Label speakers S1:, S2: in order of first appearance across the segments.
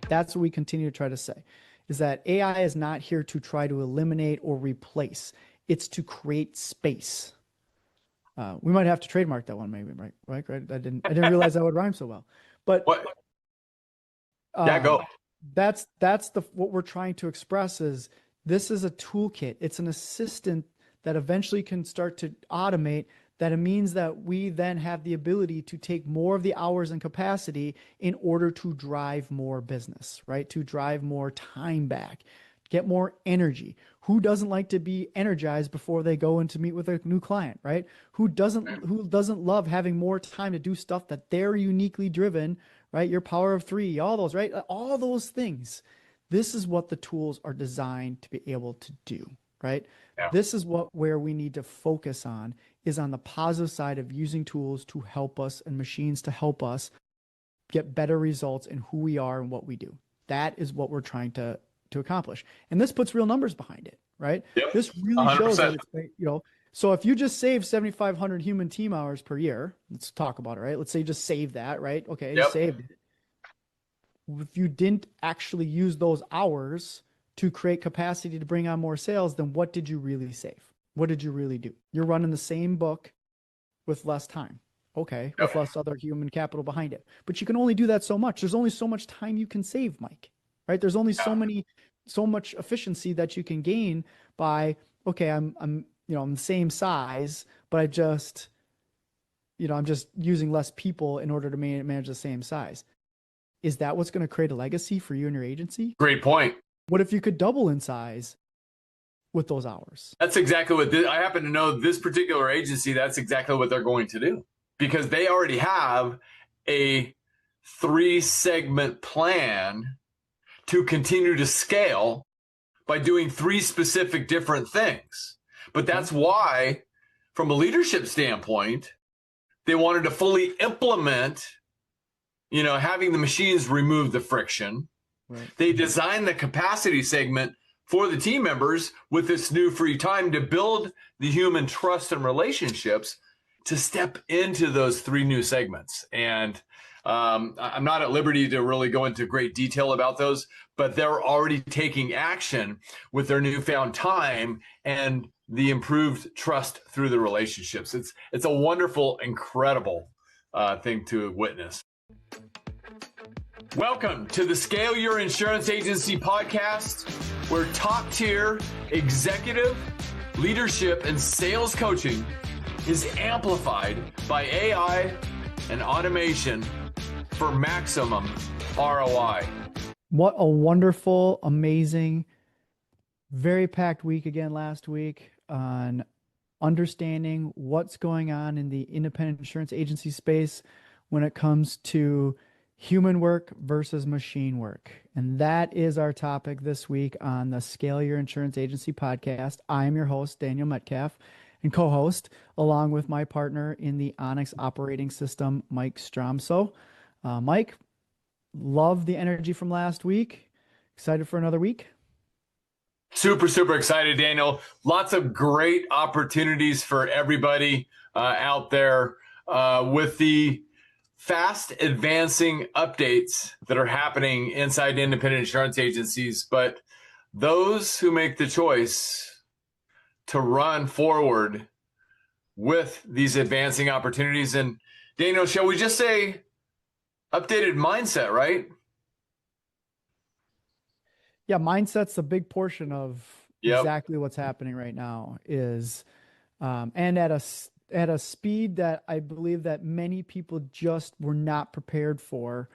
S1: That's what we continue to try to say, is that AI is not here to try to eliminate or replace. It's to create space. We might have to trademark that one, maybe, right? Right? I didn't realize that would rhyme so well. But
S2: What? Yeah, go.
S1: That's what we're trying to express is this is a toolkit. It's an assistant that eventually can start to automate. That it means that we then have the ability to take more of the hours and capacity in order to drive more business, right? To drive more time back, get more energy. Who doesn't like to be energized before they go in to meet with a new client, right? Who doesn't love having more time to do stuff that they're uniquely driven, right? Your power of three, all those, right? All those things. This is what the tools are designed to be able to do, right?
S2: Yeah.
S1: This is where we need to focus on, is on the positive side of using tools to help us and machines to help us get better results in who we are and what we do. That is what we're trying to accomplish. And this puts real numbers behind it, right?
S2: Yep.
S1: This really
S2: 100%.
S1: shows that it's, so if you just save 7,500 human team hours per year, let's talk about it, right? Let's say you just save that, right? Okay, you saved it. If you didn't actually use those hours to create capacity to bring on more sales, then what did you really save? What did you really do? You're running the same book with less time. Okay, with less other human capital behind it. But you can only do that so much. There's only so much time you can save, Mike, right? There's only so much efficiency that you can gain by, okay, I'm the same size, but I'm just using less people in order to manage the same size. Is that what's going to create a legacy for you and your agency?
S2: Great point.
S1: What if you could double in size with those hours?
S2: That's exactly what I happen to know. This particular agency, that's exactly what they're going to do, because they already have a 3-segment plan to continue to scale by doing 3 specific different things. But that's why, from a leadership standpoint, they wanted to fully implement, having the machines remove the friction.
S1: Right.
S2: They designed the capacity segment for the team members with this new free time to build the human trust and relationships to step into those 3 new segments. And I'm not at liberty to really go into great detail about those, but they're already taking action with their newfound time and the improved trust through the relationships. It's a wonderful, incredible thing to witness. Welcome to the Scale Your Insurance Agency podcast, where top-tier executive, leadership, and sales coaching is amplified by AI and automation for maximum ROI.
S1: What a wonderful, amazing, very packed week again last week on understanding what's going on in the independent insurance agency space when it comes to human work versus machine work. And that is our topic this week on the Scale Your Insurance Agency podcast. I am your host, Daniel Metcalf, and co-host, along with my partner in the Onyx operating system, Mike Stromsoe. Mike, love the energy from last week. Excited for another week?
S2: Super, super excited, Daniel. Lots of great opportunities for everybody out there with the fast advancing updates that are happening inside independent insurance agencies. But those who make the choice to run forward with these advancing opportunities, and Daniel, shall we just say updated mindset, right?
S1: Yeah, mindset's a big portion of exactly what's happening right now is, and at a speed that I believe that many people just were not prepared for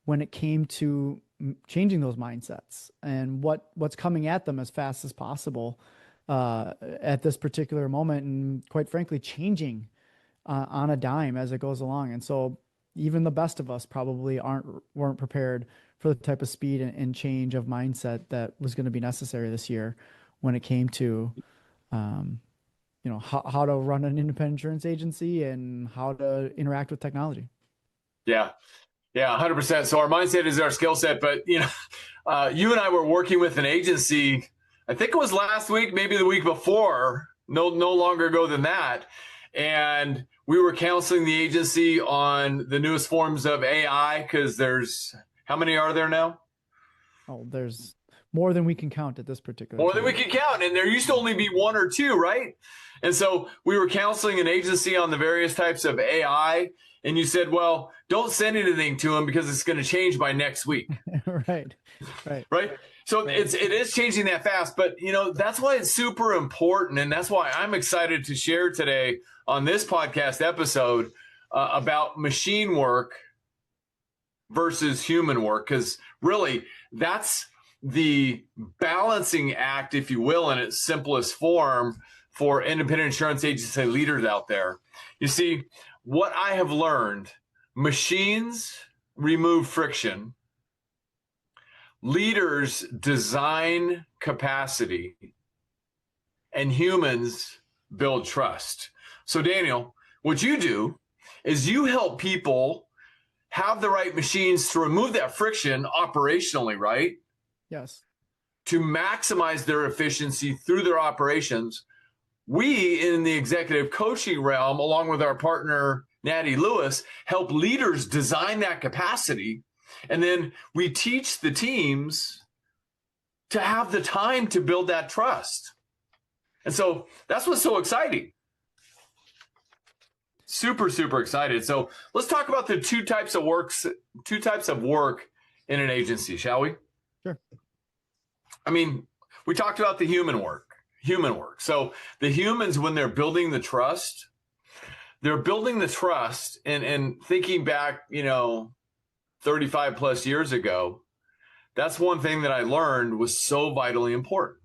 S1: when it came to changing those mindsets and what's coming at them as fast as possible at this particular moment, and quite frankly, changing on a dime as it goes along. And so even the best of us probably weren't prepared for the type of speed and change of mindset that was going to be necessary this year when it came to, how to run an independent insurance agency and how to interact with technology.
S2: Yeah, 100%. So our mindset is our skill set. But, you and I were working with an agency, I think it was last week, maybe the week before, no longer ago than that. And we were counseling the agency on the newest forms of AI, because how many are there now?
S1: Oh, there's more than we can count at this particular
S2: More than we
S1: time.
S2: can count. And there used to only be one or two, right? And so we were counseling an agency on the various types of AI. And you said, well, don't send anything to them because it's going to change by next week.
S1: Right. Right.
S2: Right. So
S1: Right.
S2: it is changing that fast. But, that's why it's super important. And that's why I'm excited to share today on this podcast episode about machine work versus human work. Because really, that's the balancing act, if you will, in its simplest form for independent insurance agency leaders out there. You see, what I have learned, machines remove friction, leaders design capacity, and humans build trust. So, Daniel, what you do is you help people have the right machines to remove that friction operationally, right?
S1: Yes.
S2: To maximize their efficiency through their operations. We in the executive coaching realm, along with our partner, Natty Lewis, help leaders design that capacity. And then we teach the teams to have the time to build that trust. And so that's what's so exciting. Super, super excited. So let's talk about the two types of work in an agency, shall we?
S1: Sure.
S2: I mean, we talked about the human work. So the humans, when they're building the trust and thinking back, 35 plus years ago, that's one thing that I learned was so vitally important.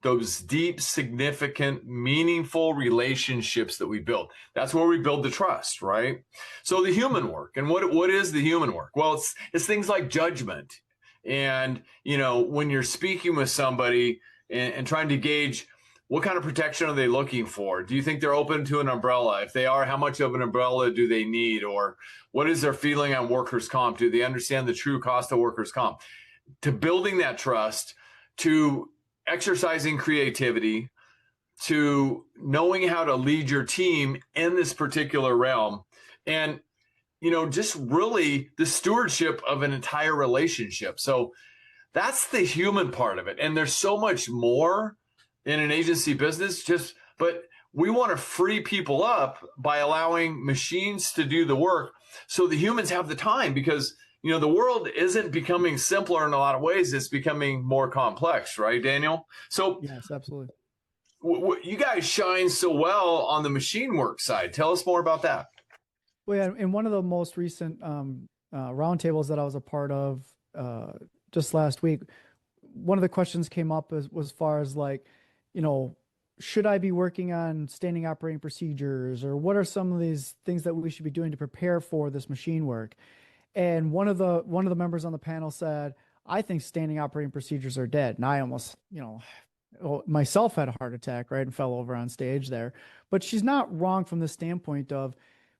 S2: Those deep, significant, meaningful relationships that we build. That's where we build the trust, right? So the human work. And what is the human work? Well, it's things like judgment. And, when you're speaking with somebody and trying to gauge what kind of protection are they looking for? Do you think they're open to an umbrella? If they are, how much of an umbrella do they need? Or what is their feeling on workers' comp? Do they understand the true cost of workers' comp? To building that trust, to exercising creativity, to knowing how to lead your team in this particular realm, and just really the stewardship of an entire relationship. So that's the human part of it. And there's so much more in an agency business, but we want to free people up by allowing machines to do the work so the humans have the time, because the world isn't becoming simpler in a lot of ways. It's becoming more complex, right, Daniel? So
S1: Yes, absolutely.
S2: You guys shine so well on the machine work side. Tell us more about that.
S1: Well, yeah, in one of the most recent roundtables that I was a part of just last week, one of the questions came up as far as like, should I be working on standing operating procedures, or what are some of these things that we should be doing to prepare for this machine work? And one of the members on the panel said, I think standing operating procedures are dead. And I almost, myself had a heart attack, right? And fell over on stage there. But she's not wrong from the standpoint of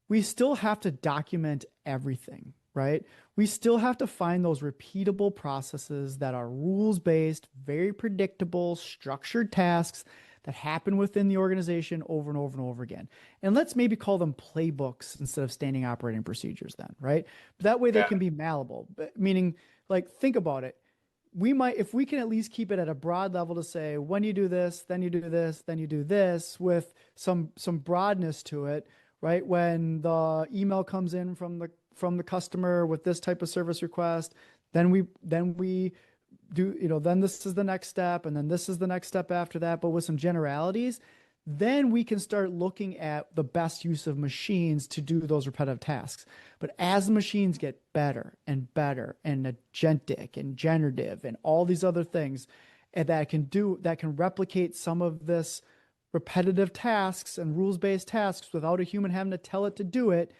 S1: we still have to document everything, right? We still have to find those repeatable processes that are rules-based, very predictable, structured tasks that happen within the organization over and over and over again. And let's maybe call them playbooks instead of standing operating procedures then, right? But that way they can be malleable, meaning like, think about it. We might, if we can at least keep it at a broad level to say, when you do this, then you do this, then you do this, with some broadness to it, right? When the email comes in from the customer with this type of service request, then we do, then this is the next step, and then this is the next step after that, but with some generalities, then we can start looking at the best use of machines to do those repetitive tasks. But as the machines get better and better and agentic and generative and all these other things that can replicate some of this repetitive tasks and rules-based tasks without a human having to tell it to do it,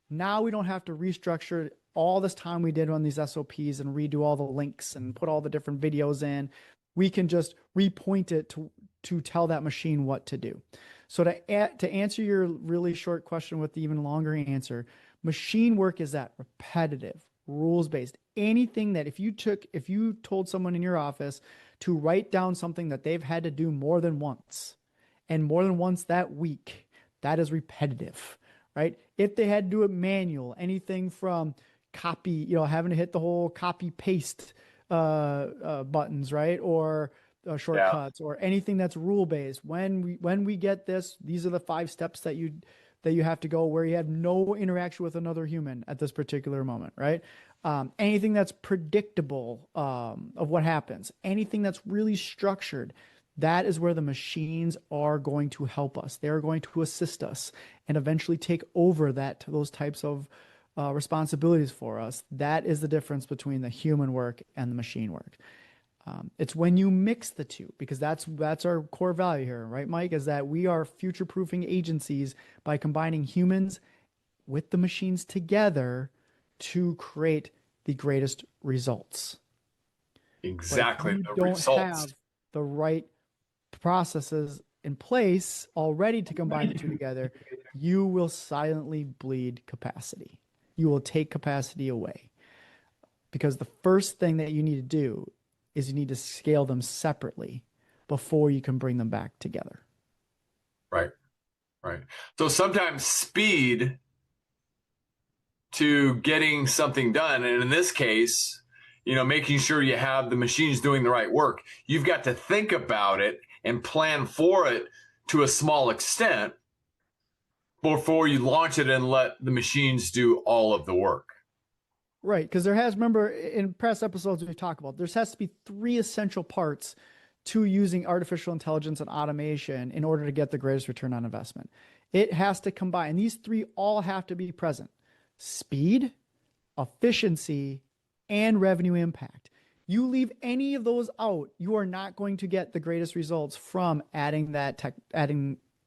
S1: now we don't have to restructure all this time we did on these SOPs and redo all the links and put all the different videos in. We can just repoint it to tell that machine what to do. So to answer your really short question with the even longer answer, machine work is that repetitive, rules-based. Anything that if you told someone in your office to write down something that they've had to do more than once, and more than once that week, that is repetitive, right? If they had to do it manual, anything from copy, having to hit the whole copy paste buttons, right? Or
S2: Yeah.
S1: shortcuts or anything that's rule based. When we get this, these are the 5 steps that you have to go where you have no interaction with another human at this particular moment, right? Anything that's predictable of what happens, anything that's really structured, that is where the machines are going to help us. They're going to assist us and eventually take over those types of responsibilities for us. That is the difference between the human work and the machine work. It's when you mix the two, because that's our core value here, right, Mike? Is that we are future-proofing agencies by combining humans with the machines together to create the greatest results.
S2: Exactly.
S1: But if you
S2: The
S1: don't
S2: results.
S1: have the right processes in place already to combine the two together, you will silently bleed capacity. You will take capacity away. Because the first thing that you need to do is you need to scale them separately before you can bring them back together.
S2: Right. Right. So sometimes speed to getting something done, and in this case, making sure you have the machines doing the right work, you've got to think about it and plan for it to a small extent before you launch it and let the machines do all of the work.
S1: Right. Because remember, in past episodes we talked about, there has to be 3 essential parts to using artificial intelligence and automation in order to get the greatest return on investment. It has to combine. These 3 all have to be present: speed, efficiency, and revenue impact. You leave any of those out, you are not going to get the greatest results from adding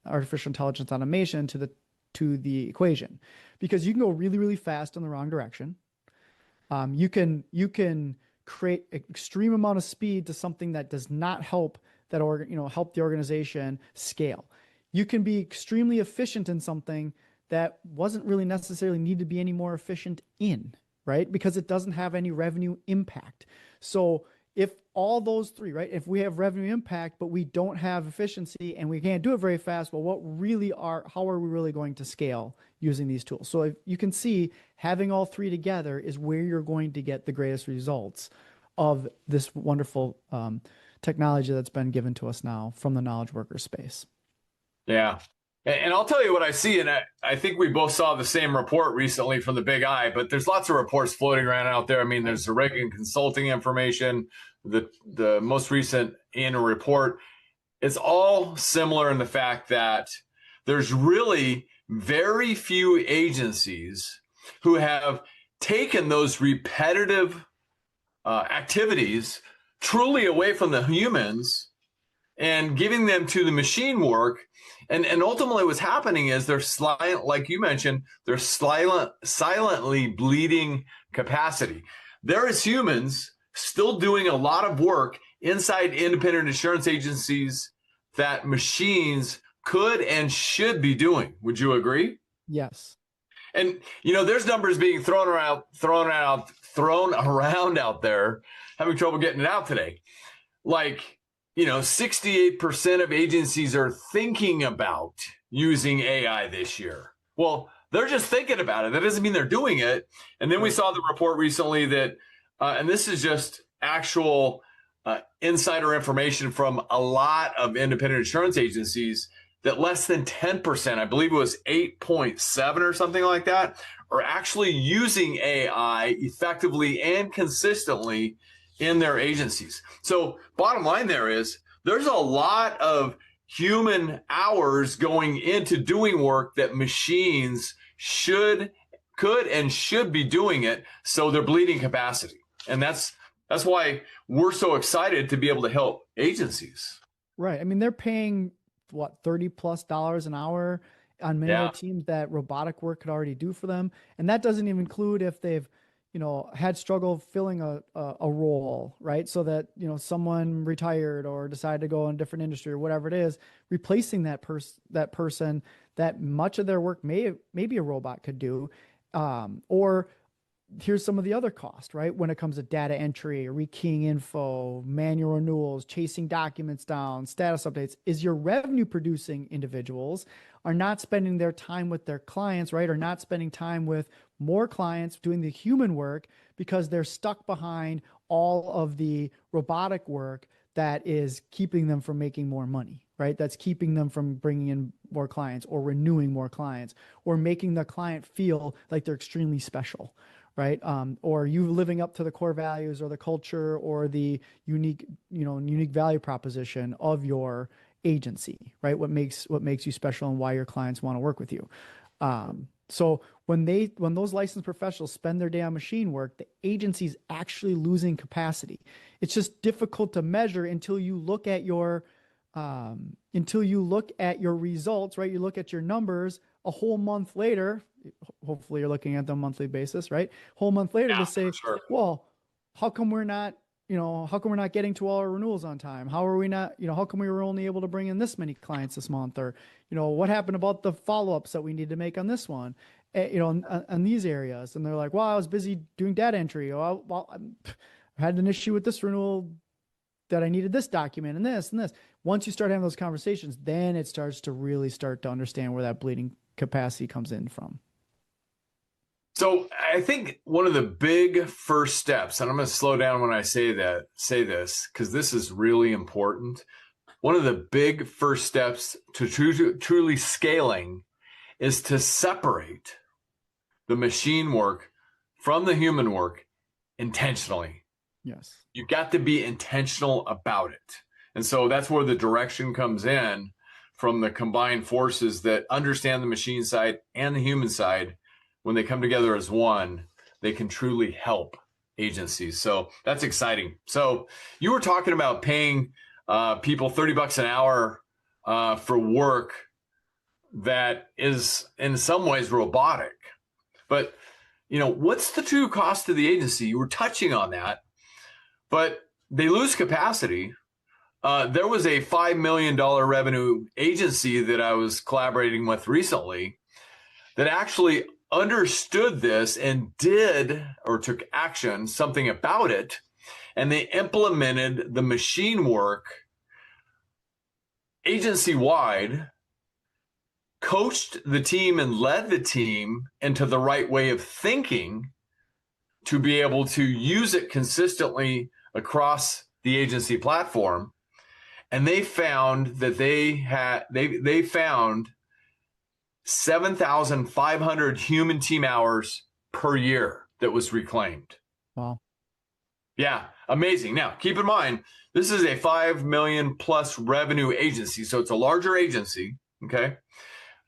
S1: artificial intelligence automation to the equation, because you can go really, really fast in the wrong direction. You can create an extreme amount of speed to something that does not help help the organization scale. You can be extremely efficient in something that wasn't really necessarily need to be any more efficient in, right? Because it doesn't have any revenue impact. So if all those 3, right? If we have revenue impact, but we don't have efficiency and we can't do it very fast, well, how are we really going to scale using these tools? So if you can see, having all 3 together is where you're going to get the greatest results of this wonderful technology that's been given to us now from the knowledge worker space.
S2: Yeah. And I'll tell you what I see, and I think we both saw the same report recently from the Big I, but there's lots of reports floating around out there. I mean, there's the Reagan Consulting information, the most recent annual report. It's all similar in the fact that there's really very few agencies who have taken those repetitive activities truly away from the humans and giving them to the machine work. And ultimately what's happening is like you mentioned, they're silently bleeding capacity. There is humans still doing a lot of work inside independent insurance agencies that machines could and should be doing. Would you agree?
S1: Yes.
S2: And there's numbers being thrown around out there, having trouble getting it out today. Like, 68% of agencies are thinking about using AI this year. Well, they're just thinking about it. That doesn't mean they're doing it. And then we saw the report recently that, and this is just actual insider information from a lot of independent insurance agencies, that less than 10%, I believe it was 8.7 or something like that, are actually using AI effectively and consistently in their agencies. So bottom line there's a lot of human hours going into doing work that machines could and should be doing it. So they're bleeding capacity. And that's why we're so excited to be able to help agencies.
S1: Right. I mean, they're paying what, $30+ an hour on many of their teams that robotic work could already do for them. And that doesn't even include if they've had struggle filling a role, right? So that, someone retired or decided to go in a different industry or whatever it is, replacing that person that much of their work maybe a robot could do, or here's some of the other cost, right? When it comes to data entry, rekeying info, manual renewals, chasing documents down, status updates, is your revenue producing individuals are not spending their time with their clients, right? Or not spending time with more clients doing the human work because they're stuck behind all of the robotic work that is keeping them from making more money, right? That's keeping them from bringing in more clients or renewing more clients or making the client feel like they're extremely special, right? Or you living up to the core values or the culture or the unique value proposition of your agency, right? What makes you special and why your clients want to work with you. So when those licensed professionals spend their day on machine work, the agency's actually losing capacity. It's just difficult to measure until you look at your results, right? You look at your numbers a whole month later. Hopefully you're looking at them monthly basis, right? Whole month later to say,
S2: sure.
S1: well, how come we're not getting to all our renewals on time? How are we not, how come we were only able to bring in this many clients this month? Or, what happened about the follow-ups that we need to make on this one, on these areas? And they're like, well, I was busy doing data entry. Well, I had an issue with this renewal that I needed this document and this and this. Once you start having those conversations, then it starts to really start to understand where that bleeding capacity comes in from.
S2: So I think one of the big first steps, and I'm going to slow down when I say this, because this is really important. One of the big first steps to truly scaling is to separate the machine work from the human work intentionally.
S1: Yes.
S2: You got to be intentional about it. And so that's where the direction comes in from the combined forces that understand the machine side and the human side. When they come together as one, they can truly help agencies. So that's exciting. So you were talking about paying people $30 an hour for work that is in some ways robotic. But, what's the true cost to the agency? You were touching on that, but they lose capacity. There was a $5 million revenue agency that I was collaborating with recently that actually understood this and did or took action, something about it, and they implemented the machine work agency-wide, coached the team and led the team into the right way of thinking to be able to use it consistently across the agency platform. And they found that they found 7,500 human team hours per year that was reclaimed.
S1: Wow.
S2: Yeah, amazing. Now, keep in mind, this is a 5 million plus revenue agency, so it's a larger agency, okay?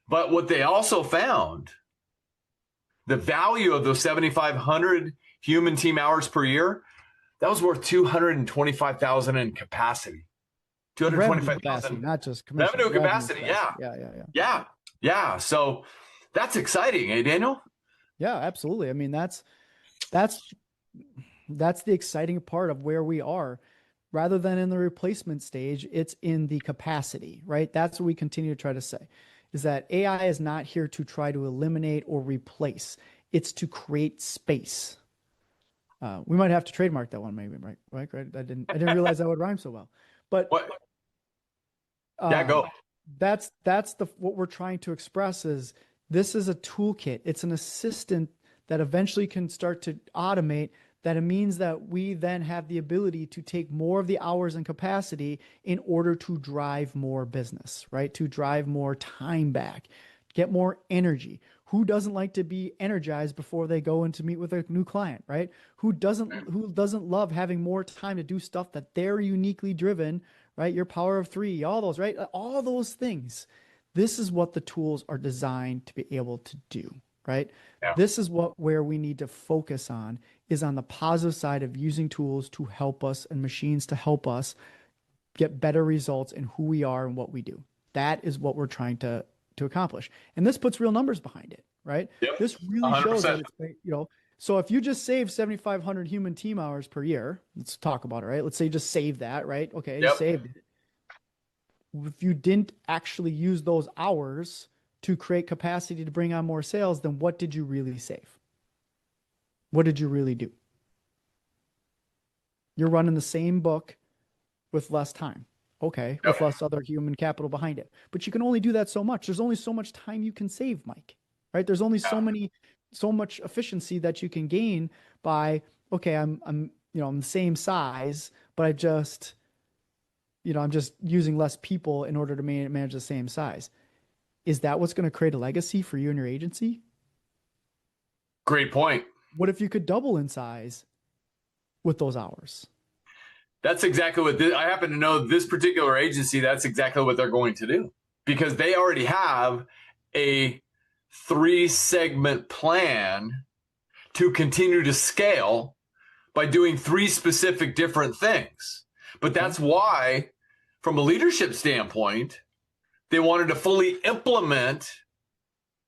S2: But what they also found, the value of those 7,500 human team hours per year, that was worth $225,000 in capacity. 225,000,
S1: not just commission.
S2: Revenue capacity. Yeah. So that's exciting, eh, Daniel?
S1: Yeah, absolutely. I mean, that's the exciting part of where we are. Rather than in the replacement stage, it's in the capacity, right? That's what we continue to try to say, is that AI is not here to try to eliminate or replace. It's to create space. We might have to trademark that one, maybe, right? I didn't realize that would rhyme so well. But
S2: what? Yeah, go.
S1: That's what we're trying to express is this is a toolkit. It's an assistant that eventually can start to automate. That it means that we then have the ability to take more of the hours and capacity in order to drive more business, right? To drive more time back, get more energy. Who doesn't like to be energized before they go in to meet with a new client, right? Who doesn't love having more time to do stuff that they're uniquely driven, right? Your power of three, all those, right? All those things. This is what the tools are designed to be able to do, right?
S2: Yeah.
S1: This is where we need to focus on, is on the positive side of using tools to help us and machines to help us get better results in who we are and what we do. That is what we're trying to accomplish. And this puts real numbers behind it, right?
S2: Yep.
S1: This really
S2: 100%.
S1: shows that it's, so if you just save 7,500 human team hours per year, let's talk about it, right? Let's say you just save that, right? Okay, you saved it. If you didn't actually use those hours to create capacity to bring on more sales, then what did you really save? What did you really do? You're running the same book with less time. Okay, with
S2: Yep.
S1: less other human capital behind it. But you can only do that so much. There's only so much time you can save, Mike. Right? There's only
S2: Yeah.
S1: so much efficiency that you can gain by, okay, I'm the same size, but I'm just using less people in order to manage the same size. Is that what's going to create a legacy for you and your agency?
S2: Great point.
S1: What if you could double in size with those hours?
S2: That's exactly what I happen to know this particular agency. That's exactly what they're going to do because they already have a 3-segment plan to continue to scale by doing 3 specific different things. But that's why, from a leadership standpoint, they wanted to fully implement,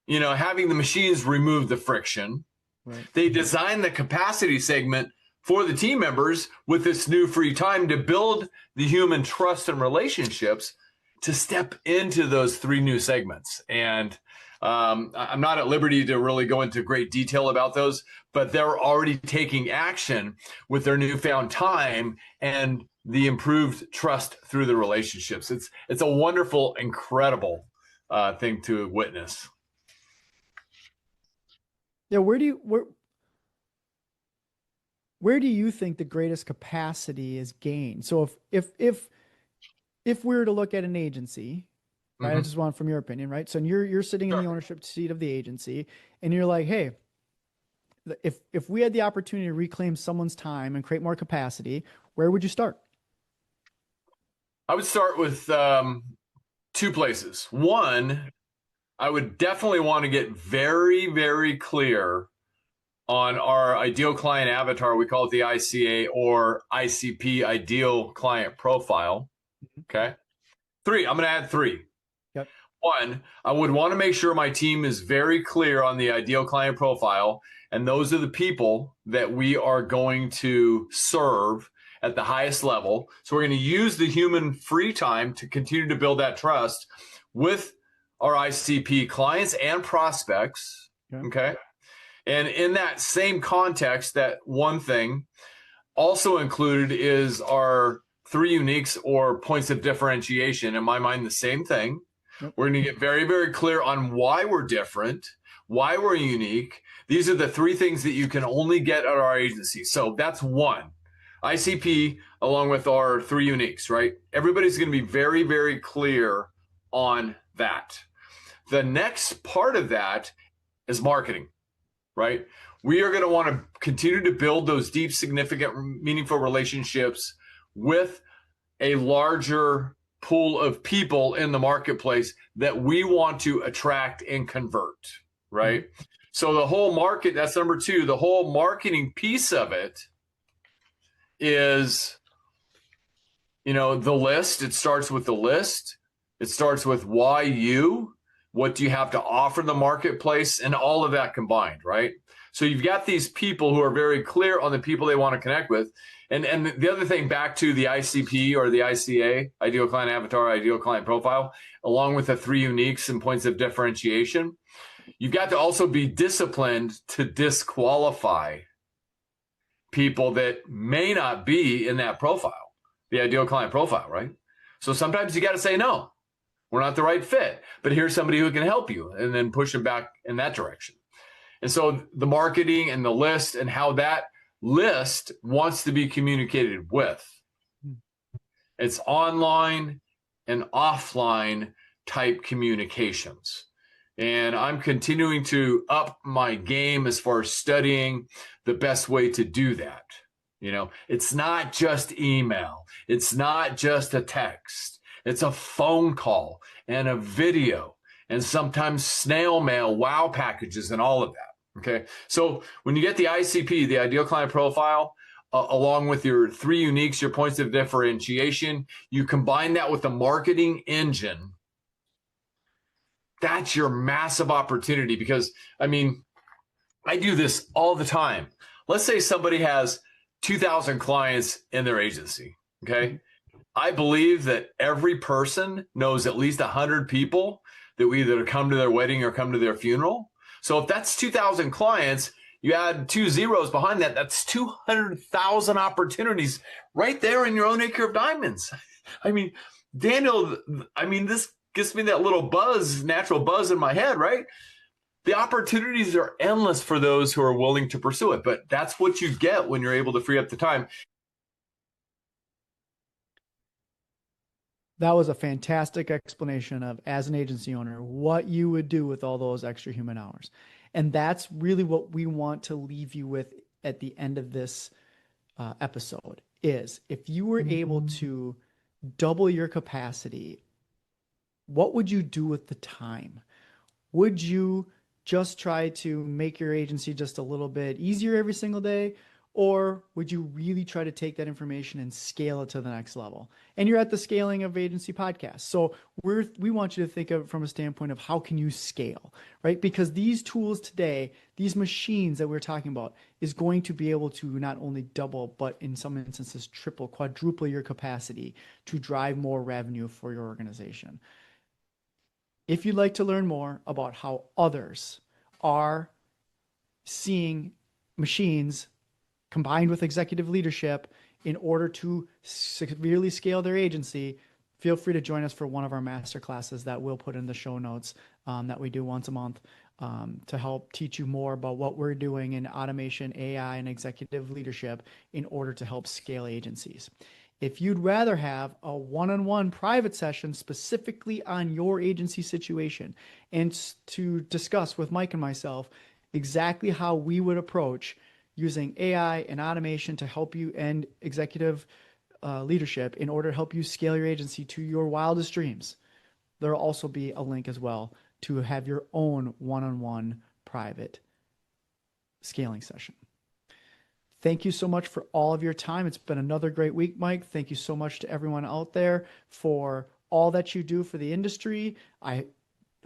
S2: having the machines remove the friction.
S1: Right.
S2: They designed the capacity segment for the team members with this new free time to build the human trust and relationships to step into those 3 new segments. And I'm not at liberty to really go into great detail about those, but they're already taking action with their newfound time and the improved trust through the relationships. It's a wonderful, incredible thing to witness.
S1: Yeah, where do you think the greatest capacity is gained? So if we were to look at an agency, right? I just want from your opinion, right? So you're sitting in the ownership seat of the agency, and you're like, hey, if we had the opportunity to reclaim someone's time and create more capacity, where would you start?
S2: I would start with 2 places. One, I would definitely want to get very, very clear on our ideal client avatar. We call it the ICA or ICP, ideal client profile. Okay. 3, I'm going to add 3.
S1: Yep.
S2: 1, I would want to make sure my team is very clear on the ideal client profile. And those are the people that we are going to serve at the highest level. So we're going to use the human free time to continue to build that trust with our ICP clients and prospects.
S1: Yep.
S2: Okay. And in that same context, that one thing also included is our 3 uniques or points of differentiation. In my mind, the same thing.
S1: Yep.
S2: We're going to get very, very clear on why we're different, why we're unique. These are the 3 things that you can only get at our agency. So that's 1. ICP along with our 3 uniques, right? Everybody's going to be very, very clear on that. The next part of that is marketing, right? We are going to want to continue to build those deep, significant, meaningful relationships with a larger pool of people in the marketplace that we want to attract and convert, right? Mm-hmm. So the whole market, that's number 2, the whole marketing piece of it is, the list. It starts with the list. It starts with why you, what do you have to offer the marketplace, and all of that combined, right? So you've got these people who are very clear on the people they want to connect with. And the other thing, back to the ICP or the ICA, ideal client avatar, ideal client profile, along with the 3 uniques and points of differentiation, you've got to also be disciplined to disqualify people that may not be in that profile, the ideal client profile, right? So sometimes you got to say, no, we're not the right fit, but here's somebody who can help you, and then push them back in that direction. And so the marketing and the list and how that list wants to be communicated with. It's online and offline type communications. And I'm continuing to up my game as far as studying the best way to do that. It's not just email. It's not just a text. It's a phone call and a video and sometimes snail mail, wow packages and all of that. Okay. So when you get the ICP, the ideal client profile, along with your 3 uniques, your points of differentiation, you combine that with the marketing engine. That's your massive opportunity because, I do this all the time. Let's say somebody has 2,000 clients in their agency. Okay. I believe that every person knows at least 100 people that will either come to their wedding or come to their funeral. So if that's 2,000 clients, You add 2 zeros behind that, that's 200,000 opportunities right there in your own acre of diamonds. I mean, Daniel, this gives me that little buzz, natural buzz in my head, right? The opportunities are endless for those who are willing to pursue it, but that's what you get when you're able to free up the time.
S1: That was a fantastic explanation of, as an agency owner, what you would do with all those extra human hours. And that's really what we want to leave you with at the end of this episode is, if you were able to double your capacity, what would you do with the time? Would you just try to make your agency just a little bit easier every single day? Or would you really try to take that information and scale it to the next level? And you're at the Scaling of Agency podcast. So we want you to think of it from a standpoint of how can you scale, right? Because these tools today, these machines that we're talking about, is going to be able to not only double, but in some instances, triple, quadruple your capacity to drive more revenue for your organization. If you'd like to learn more about how others are seeing machines combined with executive leadership in order to severely scale their agency, feel free to join us for one of our master classes that we'll put in the show notes that we do once a month to help teach you more about what we're doing in automation, AI, and executive leadership in order to help scale agencies. If you'd rather have a one-on-one private session specifically on your agency situation and to discuss with Mike and myself exactly how we would approach using AI and automation to help you and executive leadership in order to help you scale your agency to your wildest dreams, there'll also be a link as well to have your own one-on-one private scaling session. Thank you so much for all of your time. It's been another great week, Mike. Thank you so much to everyone out there for all that you do for the industry. I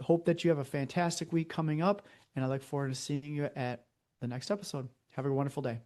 S1: hope that you have a fantastic week coming up, and I look forward to seeing you at the next episode. Have a wonderful day.